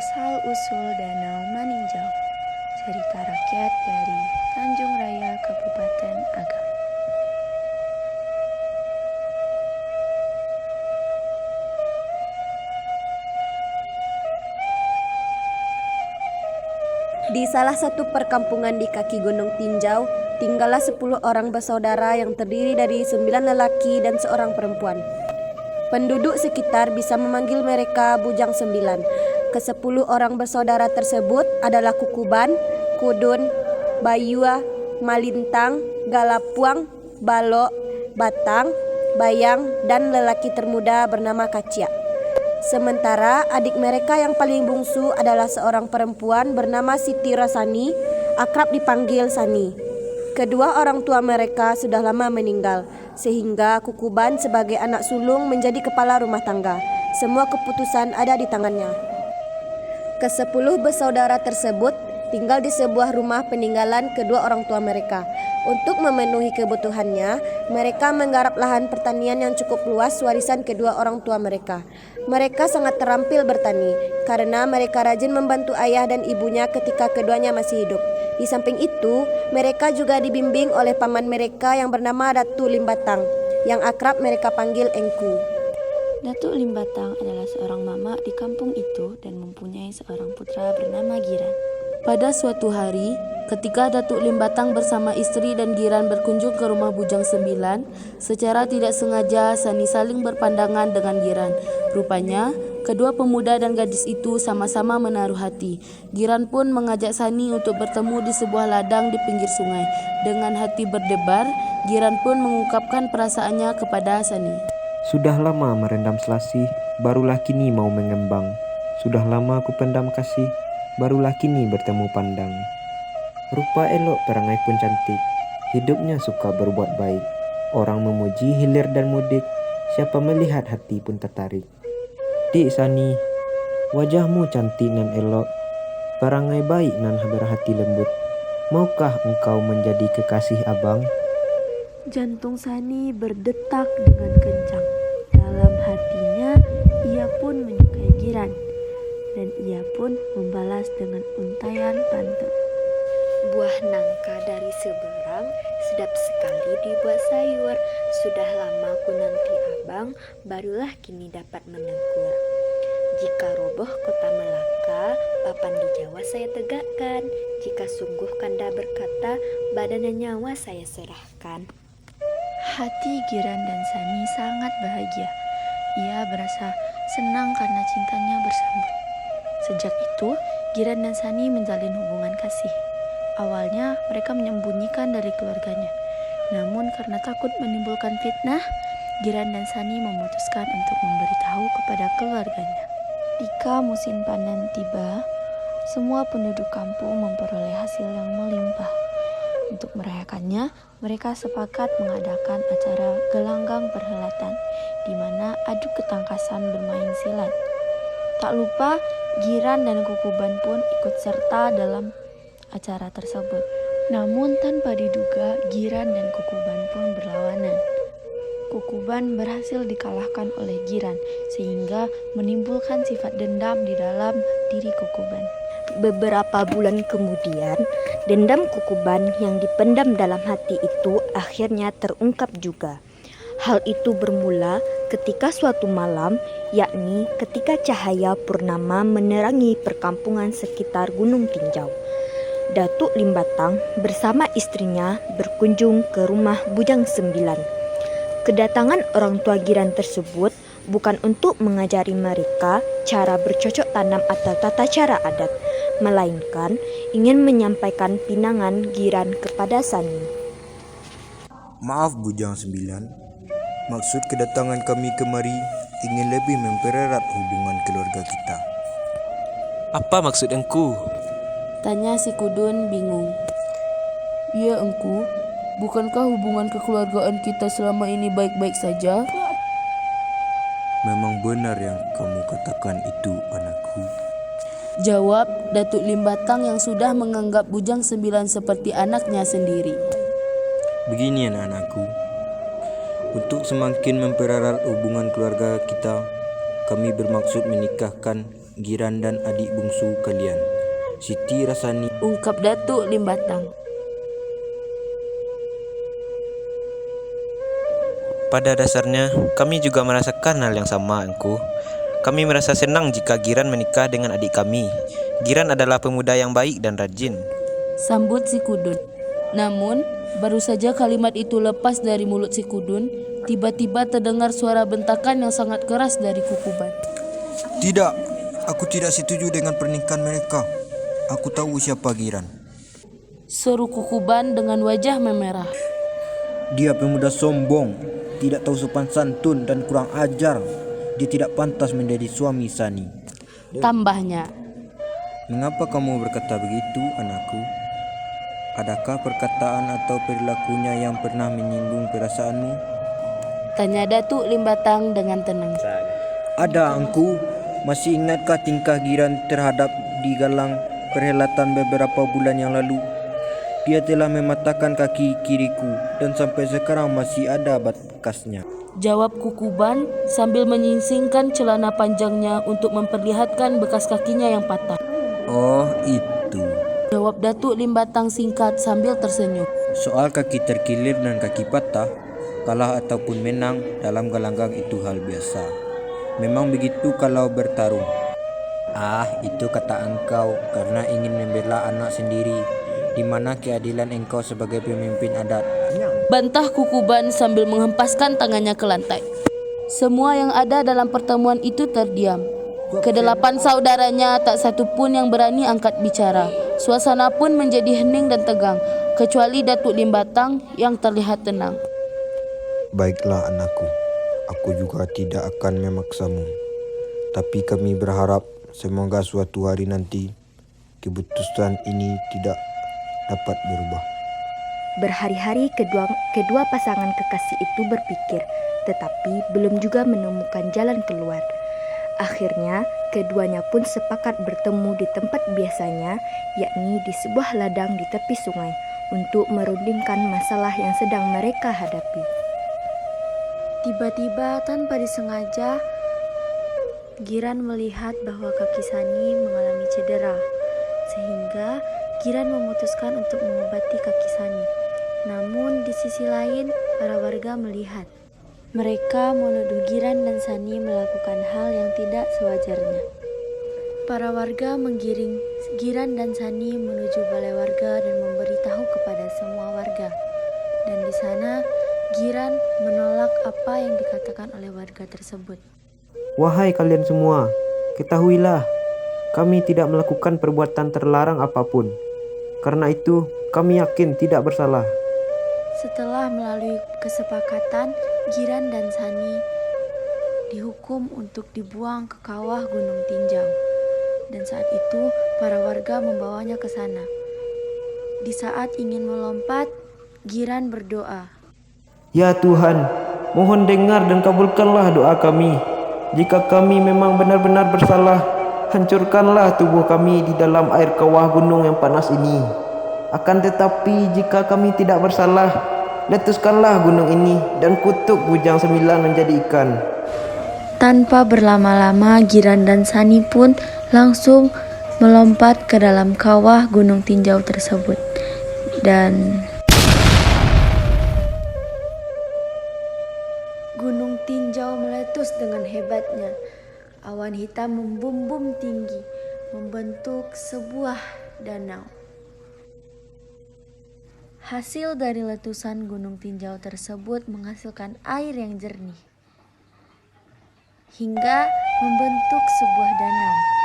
Asal-usul Danau Maninjau. Cerita rakyat dari Tanjung Raya, Kabupaten Agam. Di salah satu perkampungan di kaki Gunung Tinjau, tinggallah 10 orang bersaudara yang terdiri dari 9 lelaki dan seorang perempuan. Penduduk sekitar bisa memanggil mereka Bujang 9. Ke-10 orang bersaudara tersebut adalah Kukuban, Kudun, Bayua, Malintang, Galapuang, Balok, Batang, Bayang, dan lelaki termuda bernama Kacia. Sementara adik mereka yang paling bungsu adalah seorang perempuan bernama Siti Rasani, akrab dipanggil Sani. Kedua orang tua mereka sudah lama meninggal, sehingga Kukuban sebagai anak sulung menjadi kepala rumah tangga. Semua keputusan ada di tangannya. Ke-10 bersaudara tersebut tinggal di sebuah rumah peninggalan kedua orang tua mereka. Untuk memenuhi kebutuhannya, mereka menggarap lahan pertanian yang cukup luas warisan kedua orang tua mereka. Mereka sangat terampil bertani karena mereka rajin membantu ayah dan ibunya ketika keduanya masih hidup. Di samping itu, mereka juga dibimbing oleh paman mereka yang bernama Datu Limbatang, yang akrab mereka panggil Engku. Datuk Limbatang adalah seorang mama di kampung itu dan mempunyai seorang putra bernama Giran. Pada suatu hari, ketika Datuk Limbatang bersama istri dan Giran berkunjung ke rumah Bujang 9, secara tidak sengaja Sani saling berpandangan dengan Giran. Rupanya, kedua pemuda dan gadis itu sama-sama menaruh hati. Giran pun mengajak Sani untuk bertemu di sebuah ladang di pinggir sungai. Dengan hati berdebar, Giran pun mengungkapkan perasaannya kepada Sani. Sudah lama merendam selasih, barulah kini mau mengembang. Sudah lama ku pendam kasih, barulah kini bertemu pandang. Rupa elok, perangai pun cantik, hidupnya suka berbuat baik. Orang memuji hilir dan mudik, siapa melihat hati pun tertarik. Dik Sani, wajahmu cantik nan elok, perangai baik nan berhati lembut. Maukah engkau menjadi kekasih abang? Jantung Sani berdetak dengan kencang. Dalam hatinya, ia pun menyukai Giran. Dan ia pun membalas dengan untaian pantun. Buah nangka dari seberang, sedap sekali dibuat sayur. Sudah lama ku nanti abang, barulah kini dapat menengkur. Jika roboh kota Melaka, papan di Jawa saya tegakkan. Jika sungguh kanda berkata, badan dan nyawa saya serahkan. Hati Giran dan Sani sangat bahagia. Ia berasa senang karena cintanya bersambut. Sejak itu, Giran dan Sani menjalin hubungan kasih. Awalnya mereka menyembunyikan dari keluarganya. Namun karena takut menimbulkan fitnah, Giran dan Sani memutuskan untuk memberitahu kepada keluarganya. Ketika musim panen tiba, semua penduduk kampung memperoleh hasil yang melimpah. Untuk merayakannya, mereka sepakat mengadakan acara gelanggang perhelatan, di mana adu ketangkasan bermain silat. Tak lupa, Giran dan Kukuban pun ikut serta dalam acara tersebut. Namun tanpa diduga, Giran dan Kukuban pun berlawanan. Kukuban berhasil dikalahkan oleh Giran, sehingga menimbulkan sifat dendam di dalam diri Kukuban. Beberapa bulan kemudian, dendam Kukuban yang dipendam dalam hati itu akhirnya terungkap juga. Hal itu bermula ketika suatu malam, yakni ketika cahaya purnama menerangi perkampungan sekitar Gunung Tinjau. Datuk Limbatang bersama istrinya berkunjung ke rumah Bujang 9. Kedatangan orang tua Giran tersebut bukan untuk mengajari mereka cara bercocok tanam atau tata cara adat, melainkan ingin menyampaikan pinangan Giran kepada Sani. Maaf Bujang 9, maksud kedatangan kami kemari ingin lebih mempererat hubungan keluarga kita. Apa maksud engku? Tanya si Kudun bingung. Ya engku, bukankah hubungan kekeluargaan kita selama ini baik-baik saja? Memang benar yang kamu katakan itu, anakku. Jawab Datuk Limbatang yang sudah menganggap Bujang 9 seperti anaknya sendiri. Begini anak-anakku, untuk semakin mempererat hubungan keluarga kita, kami bermaksud menikahkan Giran dan adik bungsu kalian, Siti Rasani. Ungkap Datuk Limbatang. Pada dasarnya, kami juga merasakan hal yang sama, Engku. Kami merasa senang jika Giran menikah dengan adik kami. Giran adalah pemuda yang baik dan rajin. Sambut si Kudun. Namun, baru saja kalimat itu lepas dari mulut si Kudun, tiba-tiba terdengar suara bentakan yang sangat keras dari Kukuban. Tidak, aku tidak setuju dengan pernikahan mereka. Aku tahu siapa Giran. Seru Kukuban dengan wajah memerah. Dia pemuda sombong, tidak tahu sopan santun dan kurang ajar. Dia tidak pantas menjadi suami Sani. Tambahnya, Mengapa kamu berkata begitu, anakku? Adakah perkataan atau perilakunya yang pernah menyinggung perasaanmu? tanya Datuk Limbatang dengan tenang. Ada, Angku. Masih ingatkah tingkah Giran terhadap di galang perhelatan beberapa bulan yang lalu? Dia telah mematahkan kaki kiriku dan sampai sekarang masih ada bekasnya. Jawab Kukuban sambil menyingsingkan celana panjangnya untuk memperlihatkan bekas kakinya yang patah. Oh, itu. Jawab Datuk Limbatang singkat sambil tersenyum. Soal kaki terkilir dan kaki patah, kalah ataupun menang dalam gelanggang itu hal biasa. Memang begitu kalau bertarung. Ah, itu kata engkau karena ingin membela anak sendiri. Di mana keadilan engkau sebagai pemimpin adat? Bantah Kukuban sambil menghempaskan tangannya ke lantai. Semua yang ada dalam pertemuan itu terdiam. Kedelapan saudaranya tak satu pun yang berani angkat bicara. Suasana pun menjadi hening dan tegang, kecuali Datuk Limbatang yang terlihat tenang. Baiklah anakku, aku juga tidak akan memaksamu. Tapi kami berharap semoga suatu hari nanti keputusan ini tidak dapat berubah. Berhari-hari kedua pasangan kekasih itu berpikir, tetapi belum juga menemukan jalan keluar. Akhirnya, keduanya pun sepakat bertemu di tempat biasanya, yakni di sebuah ladang di tepi sungai, untuk merundingkan masalah yang sedang mereka hadapi. Tiba-tiba tanpa disengaja, Giran melihat bahwa kaki Sani mengalami cedera, sehingga Giran memutuskan untuk mengobati kaki Sani. Namun di sisi lain, para warga melihat. Mereka menuduh Giran dan Sani melakukan hal yang tidak sewajarnya. Para warga menggiring Giran dan Sani menuju balai warga dan memberitahu kepada semua warga. Dan di sana, Giran menolak apa yang dikatakan oleh warga tersebut. Wahai kalian semua, ketahuilah, kami tidak melakukan perbuatan terlarang apapun. Karena itu, kami yakin tidak bersalah. Setelah melalui kesepakatan, Giran dan Sani dihukum untuk dibuang ke kawah Gunung Tinjau. Dan saat itu, para warga membawanya ke sana. Di saat ingin melompat, Giran berdoa. Ya Tuhan, mohon dengar dan kabulkanlah doa kami. Jika kami memang benar-benar bersalah, hancurkanlah tubuh kami di dalam air kawah gunung yang panas ini. Akan tetapi jika kami tidak bersalah, letuskanlah gunung ini dan kutuk Bujang 9 menjadi ikan. Tanpa berlama-lama, Giran dan Sani pun langsung melompat ke dalam kawah Gunung Tinjau tersebut. Dan Gunung Tinjau meletus dengan hebatnya. Awan hitam membumbung tinggi, membentuk sebuah danau. Hasil dari letusan Gunung Tinjau tersebut menghasilkan air yang jernih, hingga membentuk sebuah danau.